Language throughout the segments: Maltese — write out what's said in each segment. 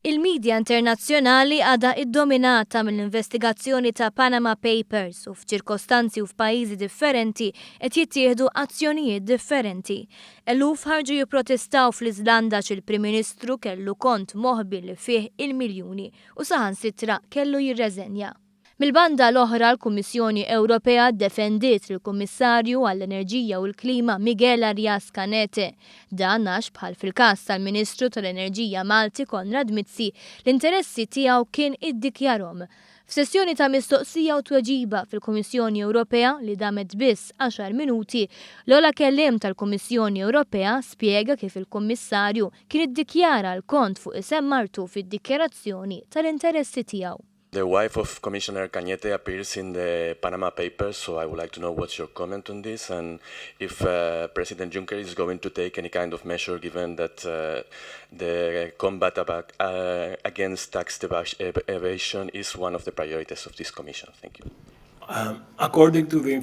Il-medja internazzjonali għadha iddominata mill-investigazzjoni ta' Panama Papers u f'ċirkostanzi u f'pajjiżi differenti qed jittieħdu azzjonijiet differenti. Eluf ħarġu jipprotestaw fl-Iżlanda x'il-Prim Ministru kellu kont moħbi li fih il-miljuni u saħansitra kellu jirreżenja. Mill-banda l-oħra l-Kummissjoni Ewropea ddefendiet lill-Kummissarju għall-Enerġija u l-Klima Canete. Dan għax bħal fil-każ tal-Ministru tal-Enerġija Malti Konrad Mizzi l-interessi tiegħu kien iddikjarhom. F'sessjoni ta' mistoqsija u tweġiba fil-Kummissjoni Ewropea li damet biss 10 minuti, l-ogħla kelliem tal-Kummissjoni Ewropea spjega kif il-Kummissarju kien iddikjara l-kont fuq isem martu fid-dikjarazzjoni tal-interessi tiegħu. The wife of Commissioner Canete appears in the Panama Papers, so I would like to know what's your comment on this and if President Juncker is going to take any kind of measure given that the combat against tax evasion is one of the priorities of this Commission. Thank you. According to the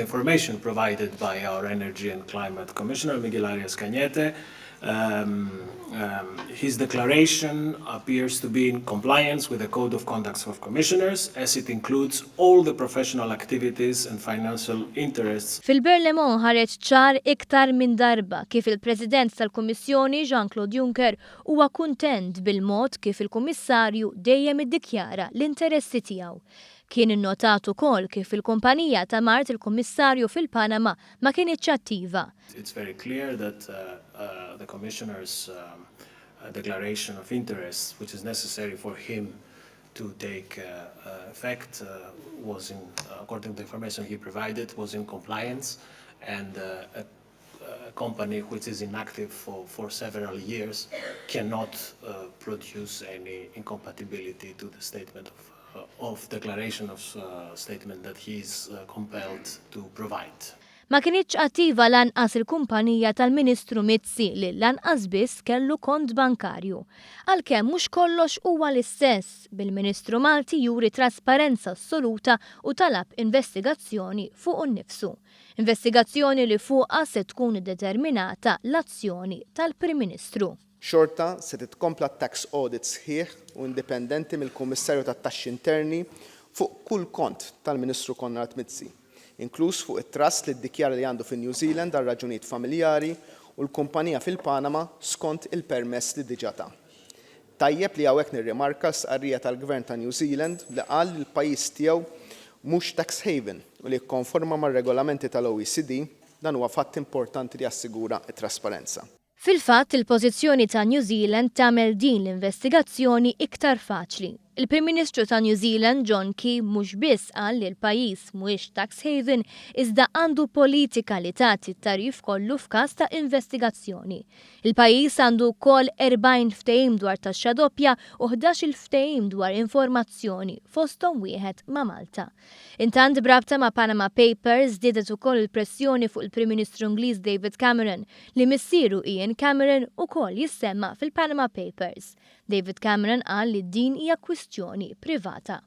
information provided by our Energy and Climate Commissioner, Canete, his declaration appears to be in compliance with the Code of Conduct of Commissioners, as it includes all the professional activities and financial interests. Fil-Berlemon ħareġ ċar iktar minn darba kif il-President tal-Kummissjoni Jean-Claude Juncker huwa kuntent bil-mod kif il-Kummissarju dejjem iddikjara l-interessi tiegħu. Kien innotat ukoll kif il-kumpanija ta' Mart il-Kummissarju fil-Panama ma kienitx attiva. It's very clear that the Commissioner's declaration of interest, which is necessary for him to take effect, was in, according to the information he provided, was in compliance, and a company which is inactive for several years cannot produce any incompatibility to the statement of declaration of statement that he is compelled to provide. Ma kienitx attiva lanqas il-kumpanija tal-Ministru Mizzi li lanqas biss kellu kont bankarju. Għalkemm mhux kollox huwa l-istess, bil-Ministru Malti juri trasparenza assoluta u talab investigazzjoni fuq innifsu. Investigazzjoni li fuqha se tkun determinata l-azzjoni tal-Prim Ministru. Xorta se titkompla tax audits sħiħ u indipendenti mill-Kummissarju tat-Taxxi Interni fuq kull kont tal-Ministru Konrad Mizzi, inkluż fuq it-trust li ddikjara li għandu fin-New Zealand għal raġunijiet familjari u l-kumpanija fil-Panama skont il-permess li diġà ta'. Tajjeb li hawnhekk nirrimarka l-sqarrija tal-Gvern ta' New Zealand li qal li l-pajjiż tiegħu mhux tax haven u li jikkonforma mar-regolamenti tal-OECD, dan huwa fatt importanti li jassigura t-trasparenza. Fil-fatt, il-pożizzjoni ta' New Zealand tagħmel din l-investigazzjoni iktar faċli. Il-Prim Ministru ta' New Zealand, Il-K.E, mhux biss qal li l-pajjiż mhuwiex tax haven, iżda għandu politika li tagħti t-tarif kollu f'każ ta' investigazzjoni. Il-pajjiż għandu wkoll 40 ftehim dwar taxxa doppja u 11 ftehim dwar informazzjoni fosthom wieħed ma' Malta. Intant brabta ma' Panama Papers żdiedet ukoll il-pressjoni fuq il-Prim Ministru Ingliż David Cameron li missieru Cameron ukoll jissemma fil-Panama Papers. David Cameron qal li din hija kwistjoni privata.